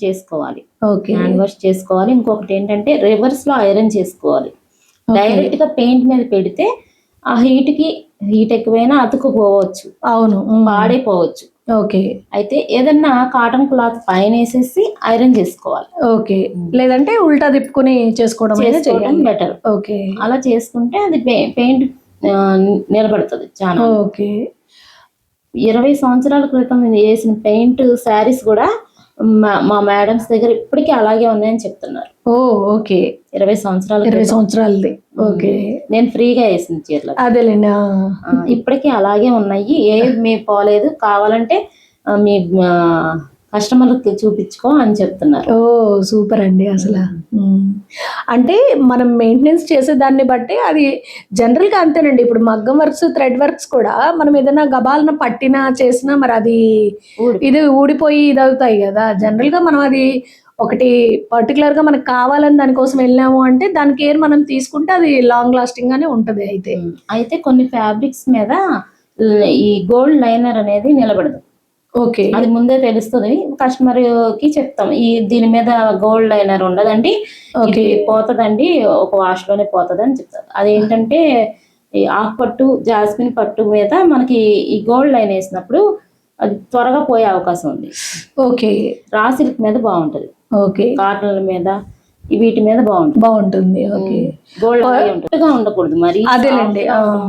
చేసుకోవాలి. ఓకే, హ్యాండ్ వాష్ చేసుకోవాలి. ఇంకొకటి ఏంటంటే రివర్స్ లో ఐరన్ చేసుకోవాలి. డైరెక్ట్ గా పెయింట్ మీద పెడితే ఆ హీట్ ఎక్కువైనా అతుకుపోవచ్చు, అవును, పాడైపోవచ్చు. ఓకే. అయితే ఏదన్నా కాటన్ క్లాత్ పైన వేసేసి ఐరన్ చేసుకోవాలి. ఓకే. లేదంటే ఉల్టా తిప్పుకొని చేసుకోవడం బెటర్. ఓకే. అలా చేసుకుంటే అది పెయింట్ నిలబడుతుంది చాలా. ఓకే. 20 సంవత్సరాల క్రితం వేసిన పెయింట్ శారీస్ కూడా మా మేడమ్స్ దగ్గర ఇప్పటికీ అలాగే ఉన్నాయని చెప్తున్నారు. ఓ ఓకే. 20 సంవత్సరాలది. ఓకే. నేను ఫ్రీగా వేసిన చీరలు అదేలేండి. ఇప్పటికీ అలాగే ఉన్నాయి, ఏమి పోలేదు. కావాలంటే మీ కస్టమర్కి చూపించుకో అని చెప్తున్నారు. ఓ సూపర్ అండి అసలు. అంటే మనం మెయింటెనెన్స్ చేసే దాన్ని బట్టి అది జనరల్గా అంతేనండి. ఇప్పుడు మగ్గం వర్క్స్, థ్రెడ్ వర్క్స్ కూడా మనం ఏదైనా గబాలన పట్టినా చేసినా మరి అది ఇది ఊడిపోయి ఇది అవుతాయి కదా. జనరల్గా మనం అది ఒకటి పర్టికులర్ గా మనకు కావాలని దానికోసం వెళ్ళాము అంటే దాని కేర్ మనం తీసుకుంటే అది లాంగ్ లాస్టింగ్ గానే ఉంటది. అయితే కొన్ని ఫ్యాబ్రిక్స్ మీద ఈ గోల్డ్ లైనర్ అనేది నిలబడదు. ఓకే. అది ముందే తెలుస్తుంది, కస్టమర్ కి చెప్తాం దీని మీద గోల్డ్ లైనర్ ఉండదండి, పోతుందండి, ఒక వాష్ లోనే పోతుంది అని చెప్తారు. అదేంటంటే ఈ ఆఫ్ పట్టు, జాస్మిన్ పట్టు మీద మనకి ఈ గోల్డ్ లైన్ వేసినప్పుడు అది త్వరగా పోయే అవకాశం ఉంది. ఓకే. రా సిల్క్ మీద బాగుంటది, ఓకే, కాటన్ల మీద వీటి మీద బాగుంటుంది. ఓకే. గోల్డ్ గా ఉండకూడదు మరి, అదేనండి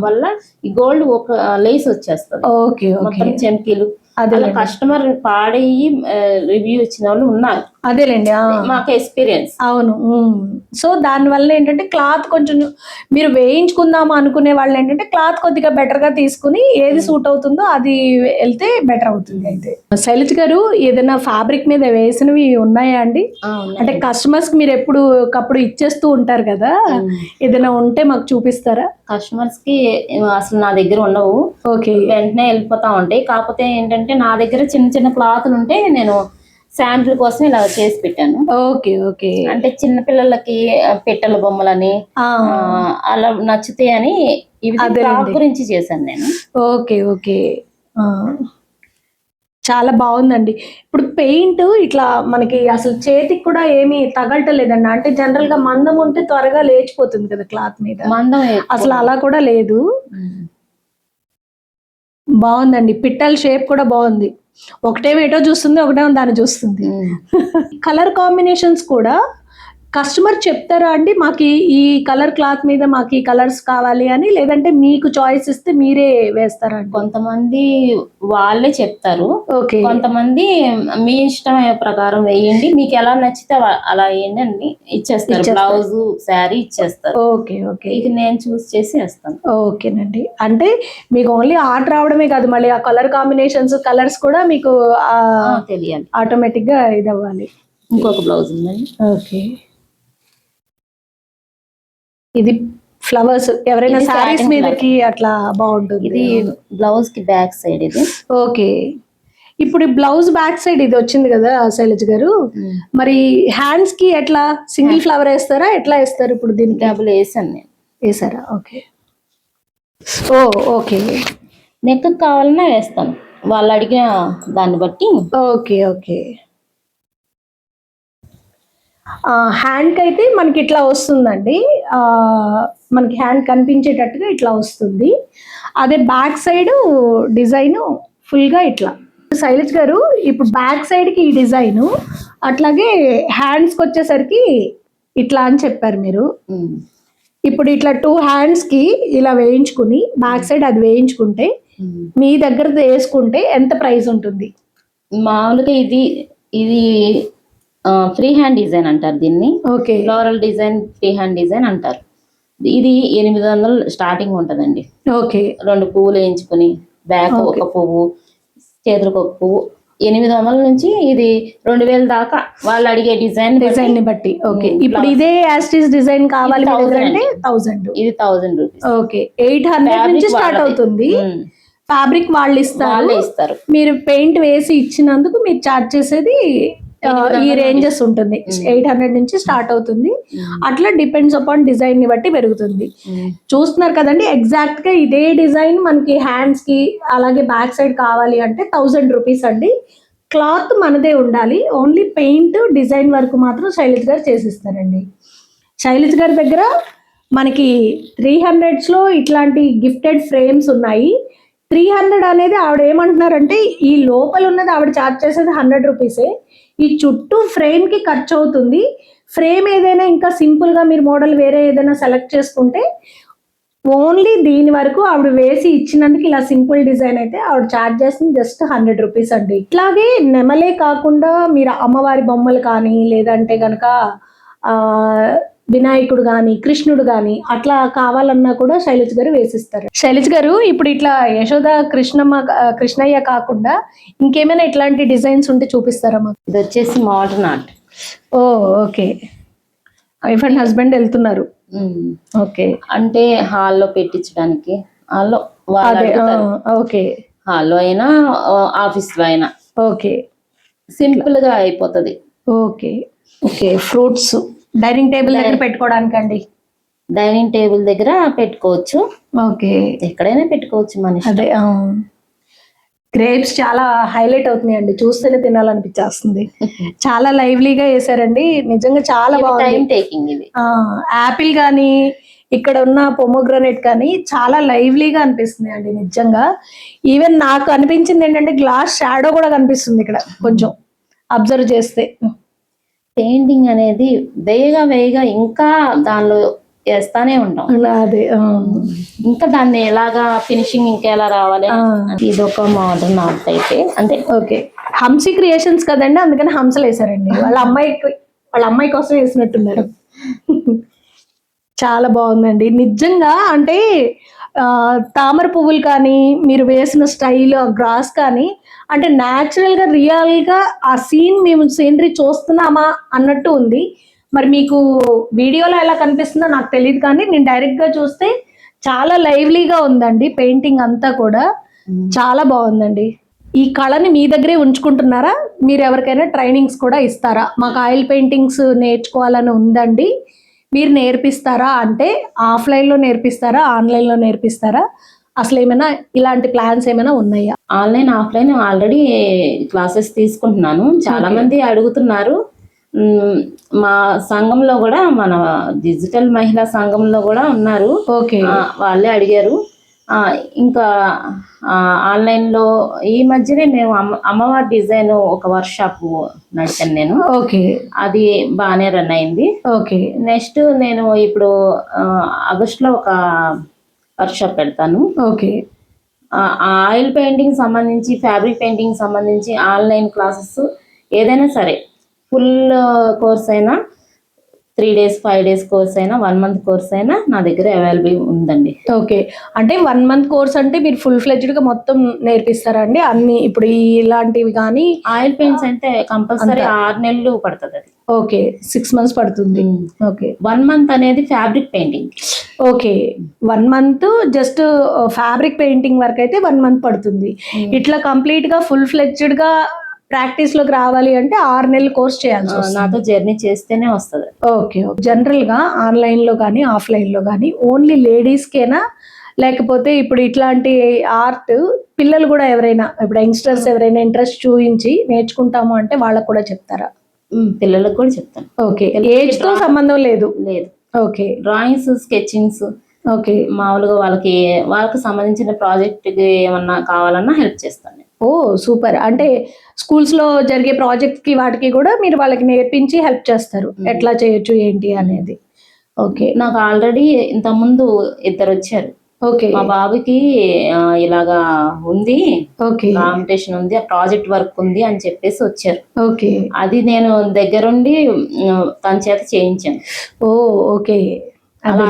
వల్ల ఈ గోల్డ్ ఒక లేస్ వచ్చేస్తుంది. ఓకే. మొత్తం చెంకీలు అలా కస్టమర్ పాడయ్యి రివ్యూ ఇచ్చిన వాళ్ళు ఉన్నారు. అదేలేండి, మాకు ఎక్స్పీరియన్స్. అవును. సో దాని వల్ల ఏంటంటే క్లాత్ కొంచెం మీరు వేయించుకుందాము అనుకునే వాళ్ళు ఏంటంటే క్లాత్ కొద్దిగా బెటర్ గా తీసుకుని ఏది సూట్ అవుతుందో అది వెళ్తే బెటర్ అవుతుంది. అయితే శైలజ్ గారు, ఏదైనా ఫ్యాబ్రిక్ మీద వేసినవి ఉన్నాయా అండి? అంటే కస్టమర్స్ కి మీరు ఎప్పుడు ఇచ్చేస్తూ ఉంటారు కదా, ఏదైనా ఉంటే మాకు చూపిస్తారా? కస్టమర్స్ కి అసలు నా దగ్గర ఉండవు. ఓకే. వెంటనే వెళ్ళిపోతా ఉంటాయి. కాకపోతే ఏంటంటే నా దగ్గర చిన్న చిన్న క్లాత్లు ఉంటే నేను శాంపుల్ కోసం ఇలా చేసి పెట్టాను. ఓకే. ఓకే. అంటే చిన్న పిల్లలకి పెట్టెల బొమ్మలని అలా నచ్చుతాయి అని గురించి చేశాను నేను. ఓకే. ఓకే. చాలా బాగుందండి. ఇప్పుడు పెయింట్ ఇట్లా మనకి అసలు చేతికి కూడా ఏమీ తగలటలేదండి. అంటే జనరల్ గా మందం ఉంటే త్వరగా లేచిపోతుంది కదా క్లాత్ మీద, మందం అసలు అలా కూడా లేదు. బాగుందండి. పిట్టల షేప్ కూడా బాగుంది. ఒకటేమో ఎటో చూస్తుంది, ఒకటేమో దాన్ని చూస్తుంది. కలర్ కాంబినేషన్స్ కూడా కస్టమర్ చెప్తారా అండి, మాకు ఈ కలర్ క్లాత్ మీద మాకు ఈ కలర్స్ కావాలి అని, లేదంటే మీకు చాయిస్ ఇస్తే మీరే వేస్తారా? కొంతమంది వాళ్ళే చెప్తారు. ఓకే. కొంతమంది మీ ఇష్టం ప్రకారం వేయండి, మీకు ఎలా నచ్చితే అలా వేయండి అని ఇచ్చేస్తారు. బ్లౌజ్, శారీ ఇచ్చేస్తారు. ఓకే. ఓకే. ఇది నేను చూస్ చేసి వేస్తాను. ఓకేనండి. అంటే మీకు ఓన్లీ ఆర్ట్ రావడమే కాదు, మళ్ళీ ఆ కలర్ కాంబినేషన్స్, కలర్స్ కూడా మీకు తెలియాలి, ఆటోమేటిక్ గా ఇది అవ్వాలి. ఇంకొక బ్లౌజ్ ఉందండి. ఓకే. ఇది ఫ్లవర్స్ ఎవరైనా ఇది సారీస్ satin మీదకి అట్లా బాగుంటుంది. ఇది బ్లౌజ్ కి బ్యాక్ సైడ్ ఇది. ఓకే, ఇప్పుడు బ్లౌజ్ బ్యాక్ సైడ్ ఇది వచ్చింది కదా శైలజ గారు, మరి హ్యాండ్స్ కి ఎట్లా సింగిల్ ఫ్లవర్ వేస్తారా, ఎట్లా వేస్తారు ఇప్పుడు దీనికి? డబుల్ వేసాను నేను. వేసారా? ఓకే. ఓ ఓకే, నెక్ కావాలన్నా వేస్తాను వాళ్ళు అడిగిన దాన్ని బట్టి. Okay okay. హ్యాండ్కి అయితే మనకి ఇట్లా వస్తుందండి, మనకి హ్యాండ్ కనిపించేటట్టుగా ఇట్లా వస్తుంది. అదే బ్యాక్ సైడ్ డిజైన్ ఫుల్గా ఇట్లా. శైలజ్ గారు ఇప్పుడు బ్యాక్ సైడ్కి ఈ డిజైను, అట్లాగే హ్యాండ్స్కి వచ్చేసరికి ఇట్లా అని చెప్పారు మీరు. ఇప్పుడు ఇట్లా 2 హ్యాండ్స్కి ఇలా వేయించుకుని బ్యాక్ సైడ్ అది వేయించుకుంటే మీ దగ్గర వేసుకుంటే ఎంత ప్రైస్ ఉంటుంది? మామూలుగా ఇది ఇది ఫ్రీ హ్యాండ్ డిజైన్ అంటారు దీన్ని. Okay, floral design free hand design అంటారు. ఇది 800 స్టార్టింగ్ ఉంటుందండి. ఓకే, 2 పువ్వులు వేయించుకుని బ్యాక్ ఒక పువ్వు, చేతులకు ఒక పువ్వు, 800 నుంచి ఇది 2000 దాకా వాళ్ళు అడిగే డిజైన్ ని బట్టి. ఓకే, ఇప్పుడు ఇదే యాస్టిస్ డిజైన్ కావాలి అంటే 1000. ఇది 1000 రూపీస్. ఓకే, 800 నుంచి స్టార్ట్ అవుతుంది. ఫ్యాబ్రిక్ వాళ్ళు ఇస్తారు, మీరు పెయింట్ వేసి ఇచ్చినందుకు మీరు చార్జ్ చేసేది ఈ రేంజెస్ ఉంటుంది. 800 నుంచి స్టార్ట్ అవుతుంది. అట్లా డిపెండ్స్ అపాన్ డిజైన్ ని బట్టి పెరుగుతుంది. చూస్తున్నారు కదండి, ఎగ్జాక్ట్ గా ఇదే డిజైన్ మనకి హ్యాండ్స్ కి అలాగే బ్యాక్ సైడ్ కావాలి అంటే 1000 రూపీస్ అండి. క్లాత్ మనదే ఉండాలి, ఓన్లీ పెయింట్ డిజైన్ వరకు మాత్రం శైలజ్ గారు చేసిస్తారండి. శైలజ్ గారి దగ్గర మనకి 300s లో ఇట్లాంటి గిఫ్టెడ్ ఫ్రేమ్స్ ఉన్నాయి. 300 అనేది ఆవిడ ఏమంటున్నారంటే ఈ లోపల ఉన్నది ఆవిడ చార్జ్ చేసేది 100 రూపీసే. ఈ చుట్టూ ఫ్రేమ్ కి ఖర్చు అవుతుంది. ఫ్రేమ్ ఏదైనా ఇంకా సింపుల్ గా మీరు మోడల్ వేరే ఏదైనా సెలెక్ట్ చేసుకుంటే ఓన్లీ దీని వరకు ఆవిడ వేసి ఇచ్చినందుకు ఇలా సింపుల్ డిజైన్ అయితే ఆవిడ చార్జ్ చేస్తుంది జస్ట్ 100 రూపీస్ అండి. ఇట్లాగే నెమలే కాకుండా మీరు అమ్మవారి బొమ్మలు కానీ లేదంటే కనుక వినాయకుడు కానీ కృష్ణుడు కానీ అట్లా కావాలన్నా కూడా శైలజ్ గారు వేసిస్తారు. శైలజ్ గారు ఇప్పుడు ఇట్లా యశోద కృష్ణయ్య కాకుండా ఇంకేమైనా ఇట్లాంటి డిజైన్స్ ఉంటే చూపిస్తారా మాకు? ఇది వచ్చేసి modern art. Oh okay, wife and husband వెళ్తున్నారు. ఓకే, అంటే హాల్లో పెట్టించడానికి, హాల్లో ఓకే, హాల్లో అయినా ఆఫీస్ లో అయినా ఓకే, సింపుల్ గా అయిపోతుంది. Okay okay. Fruits dining table దగ్గర పెట్టుకోవడానికి అండి, డైనింగ్ టేబుల్ దగ్గర పెట్టుకోవచ్చు. ఓకే, ఎక్కడైనా పెట్టుకోవచ్చు మనిషి. అదే గ్రేప్స్ చాలా హైలైట్ అవుతున్నాయండి, చూస్తేనే తినాలనిపించేస్తుంది. చాలా లైవ్లీగా వేసారండి, నిజంగా చాలా బాగుంది. టైం టేకింగ్ ఇది. యాపిల్ కానీ ఇక్కడ ఉన్న పొమోగ్రనేట్ కానీ చాలా లైవ్లీగా అనిపిస్తుంది అండి నిజంగా. ఈవెన్ నాకు అనిపించింది ఏంటంటే గ్లాస్ షాడో కూడా కనిపిస్తుంది ఇక్కడ కొంచెం అబ్జర్వ్ చేస్తే. పెయింటింగ్ అనేది వేయగా ఇంకా దానిలో వేస్తానే ఉంటాం. అదే ఇంకా దాన్ని ఎలాగా ఫినిషింగ్ ఇంకా ఎలా రావాలి. ఇది ఒక మోడర్న్ ఆర్ట్ అయితే అంటే. ఓకే, హంసీ క్రియేషన్స్ కదండి, అందుకని హంసలు వేసారండి. వాళ్ళ అమ్మాయి కోసం వేసినట్టున్నారు. చాలా బాగుందండి నిజంగా. అంటే తామర పువ్వులు కానీ మీరు వేసిన స్టైల్ గ్రాస్ కానీ అంటే న్యాచురల్ గా రియల్ గా ఆ సీన్ మేము సీనరీ చూస్తున్నామా అన్నట్టు ఉంది. మరి మీకు వీడియోలో ఎలా కనిపిస్తుందో నాకు తెలియదు, కానీ నేను డైరెక్ట్ గా చూస్తే చాలా లైవ్లీగా ఉందండి. పెయింటింగ్ అంతా కూడా చాలా బాగుందండి. ఈ కళని మీ దగ్గరే ఉంచుకుంటున్నారా, మీరు ఎవరికైనా ట్రైనింగ్స్ కూడా ఇస్తారా? మాకు ఆయిల్ పెయింటింగ్స్ నేర్చుకోవాలని ఉందండి, మీరు నేర్పిస్తారా అంటే ఆఫ్లైన్లో నేర్పిస్తారా, ఆన్లైన్లో నేర్పిస్తారా? అసలు ఏమైనా ఇలాంటి ప్లాన్స్ ఏమైనా ఉన్నాయా? ఆన్లైన్ ఆఫ్లైన్ ఆల్రెడీ క్లాసెస్ తీసుకుంటున్నాను. చాలా మంది అడుగుతున్నారు. మా సంఘంలో కూడా, మన డిజిటల్ మహిళా సంఘంలో కూడా ఉన్నారు. ఓకే, వాళ్ళే అడిగారు. ఇంకా ఆన్లైన్లో ఈ మధ్యనే మేము అమ్మవారి డిజైన్ ఒక వర్క్ షాప్ నడిచాను నేను. ఓకే, అది బాగానే రన్ అయింది. ఓకే, నెక్స్ట్ నేను ఇప్పుడు ఆగస్టులో ఒక వర్క్ షాప్ పెడతాను. ఓకే, ఆయిల్ పెయింటింగ్ సంబంధించి, ఫ్యాబ్రిక్ పెయింటింగ్ సంబంధించి ఆన్లైన్ క్లాసెస్ ఏదైనా సరే, ఫుల్ కోర్స్ అయినా 3 days 5 days కోర్స్ అయినా 1 month కోర్స్ అయినా నా దగ్గర అవైలబుల్ ఉందండి. ఓకే, అంటే 1 month కోర్స్ అంటే మీరు ఫుల్ ఫ్లెడ్జ్డ్ గా మొత్తం నేర్పిస్తారా అండి అన్ని? ఇప్పుడు ఇలాంటివి కానీ ఆయిల్ పెయింట్స్ అంటే కంపల్సరీ 6 నెలలు పడుతుంది అది. ఓకే, 6 months పడుతుంది. ఓకే, 1 month అనేది fabric painting. Okay, 1 month just fabric painting work అయితే 1 మంత్ పడుతుంది. ఇట్లా కంప్లీట్ గా ఫుల్ ఫ్లెడ్జ్డ్ గా ప్రాక్టీస్ లోకి రావాలి అంటే 6 నెలలు కోర్స్ చేయాల్సి వస్తుంది. నాతో జర్నీ చేస్తేనే వస్తుంది. ఓకే, జనరల్ గా ఆన్లైన్ లో కానీ ఆఫ్లైన్ లో కానీ ఓన్లీ లేడీస్ కేనా, లేకపోతే ఇప్పుడు ఇట్లాంటి ఆర్ట్ పిల్లలు కూడా ఎవరైనా, ఇప్పుడు యంగ్స్టర్స్ ఎవరైనా ఇంట్రెస్ట్ చూపించి నేర్చుకుంటాము అంటే వాళ్ళకు కూడా చెప్తారా? పిల్లలకు కూడా చెప్తాను. ఓకే, ఏజ్ తో సంబంధం లేదు. లేదు. ఓకే, డ్రాయింగ్స్, స్కెచింగ్స్, ఓకే, మామూలుగా వాళ్ళకి సంబంధించిన ప్రాజెక్ట్ ఏమన్నా కావాలన్నా హెల్ప్ చేస్తాను. ఓ సూపర్. అంటే స్కూల్స్ లో జరిగే ప్రాజెక్ట్ కి వాటికి కూడా మీరు వాళ్ళకి నేర్పించి హెల్ప్ చేస్తారు, ఎట్లా చేయొచ్చు ఏంటి అనేది. ఓకే, నాకు ఆల్రెడీ ఇంతకుముందు 2 వచ్చారు. ఓకే, మా బాబుకి ఇలాగా ఉంది, ఓకే, కాంపిటీషన్ ఉంది, ప్రాజెక్ట్ వర్క్ ఉంది అని చెప్పేసి వచ్చారు. ఓకే, అది నేను దగ్గరుండి తన చేత చేయించాను. ఓ ఓకే, అలా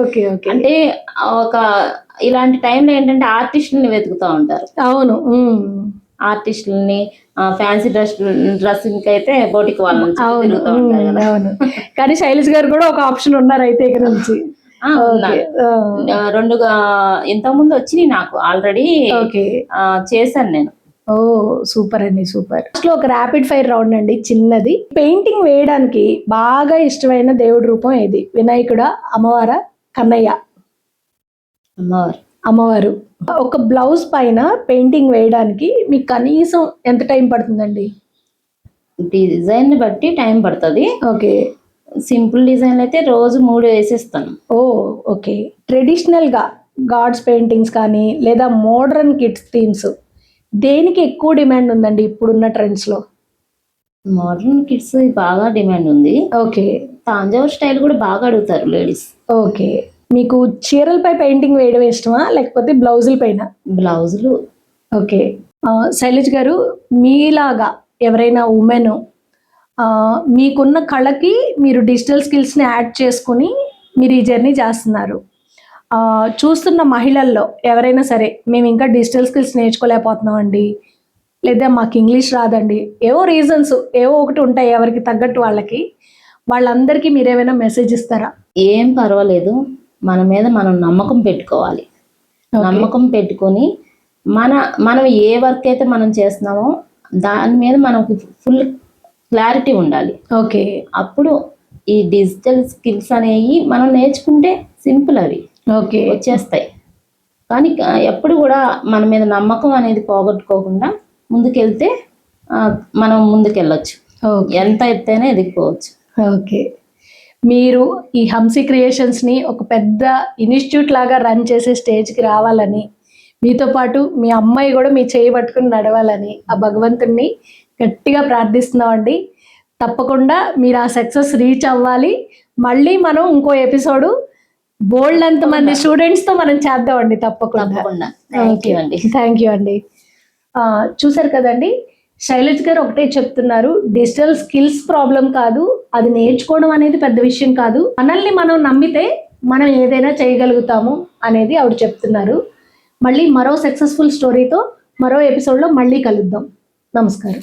ఓకే, ఓకే. అంటే ఇలాంటి టైంలో ఏంటంటే ఆర్టిస్టులని వెతుకుతూ ఉంటారు. అవును, ఆర్టిస్టులని, ఫ్యాన్సీ డ్రెస్సింగ్ అయితే బోటికి వాళ్ళని తిరుగుతూ ఉంటారు కదా. అవును, కానీ శైలజ్ గారు కూడా ఒక ఆప్షన్ ఉన్నారు అయితే ఇక నుంచి. ఉన్నారు. 2 ఇంతకుముందు వచ్చి నాకు ఆల్రెడీ చేశాను నేను. ఓ సూపర్ అండి, సూపర్. లో ఒక ర్యాపిడ్ ఫైర్ రౌండ్ అండి, చిన్నది. పెయింటింగ్ వేయడానికి బాగా ఇష్టమైన దేవుడి రూపం ఏది? వినాయకుడా, అమ్మవారా, కన్నయ్య? అమ్మవారు. ఒక బ్లౌజ్ పైన పెయింటింగ్ వేయడానికి మీకు కనీసం ఎంత టైం పడుతుందండి? డిజైన్ బట్టి టైం పడుతుంది. ఓకే, సింపుల్ డిజైన్ అయితే రోజు 3 వేసేస్తాను. ఓ ఓకే. ట్రెడిషనల్ గా గాడ్స్ పెయింటింగ్స్ కానీ లేదా మోడర్న్ కిడ్స్ థీమ్స్ దేనికి ఎక్కువ డిమాండ్ ఉందండి ఇప్పుడున్న ట్రెండ్స్ లో? మోడర్న్ కిడ్స్ బాగా డిమాండ్ ఉంది. ఓకే, తాంజావూర్ స్టైల్ కూడా బాగా అడుగుతారు లేడీస్. ఓకే, మీకు చీరలపై పెయింటింగ్ వేయడం ఇష్టమా లేకపోతే బ్లౌజుల పైన? బ్లౌజులు. ఓకే, శైలజ్ గారు, మీలాగా ఎవరైనా ఉమెన్ మీకున్న కళకి మీరు డిజిటల్ స్కిల్స్ని యాడ్ చేసుకుని మీరు ఈ జర్నీ చేస్తున్నారు. చూస్తున్న మహిళల్లో ఎవరైనా సరే మేము ఇంకా డిజిటల్ స్కిల్స్ నేర్చుకోలేకపోతున్నామండి, లేదా మాకు ఇంగ్లీష్ రాదండి, ఏవో రీజన్స్ ఏవో ఒకటి ఉంటాయి ఎవరికి తగ్గట్టు వాళ్ళందరికీ మీరేమైనా మెసేజ్ ఇస్తారా? ఏం పర్వాలేదు, మన మీద మనం నమ్మకం పెట్టుకోవాలి. నమ్మకం పెట్టుకొని మనం ఏ వర్క్ అయితే మనం చేస్తున్నామో దాని మీద మనకు ఫుల్ క్లారిటీ ఉండాలి. ఓకే, అప్పుడు ఈ డిజిటల్ స్కిల్స్ అనేవి మనం నేర్చుకుంటే సింపుల్, అవి ఓకే వచ్చేస్తాయి. కానీ ఎప్పుడు కూడా మన మీద నమ్మకం అనేది పోగొట్టుకోకుండా ముందుకెళ్తే మనం ముందుకెళ్ళొచ్చు, ఎంత ఎత్తైనా ఎదిగిపోవచ్చు. ఓకే, మీరు ఈ హంసీ క్రియేషన్స్ని ఒక పెద్ద ఇన్స్టిట్యూట్ లాగా రన్ చేసే స్టేజ్కి రావాలని, మీతో పాటు మీ అమ్మాయి కూడా మీ చేయి పట్టుకుని నడవాలని ఆ భగవంతుణ్ణి గట్టిగా ప్రార్థిస్తున్నామండి. తప్పకుండా మీరు ఆ సక్సెస్ రీచ్ అవ్వాలి. మళ్ళీ మనం ఇంకో ఎపిసోడు బోల్డ్ అంతమంది స్టూడెంట్స్తో మనం చేద్దామండి తప్పకుండా. థ్యాంక్ యూ అండి. చూసారు కదండి, శైలజ్ గారు ఒకటే చెప్తున్నారు, డిజిటల్ స్కిల్స్ ప్రాబ్లం కాదు, అది నేర్చుకోవడం అనేది పెద్ద విషయం కాదు, మనల్ని మనం నమ్మితే మనం ఏదైనా చేయగలుగుతాము అనేది ఆవిడ చెప్తున్నారు. మళ్ళీ మరో సక్సెస్ఫుల్ స్టోరీతో మరో ఎపిసోడ్లో మళ్ళీ కలుద్దాం. నమస్కారం.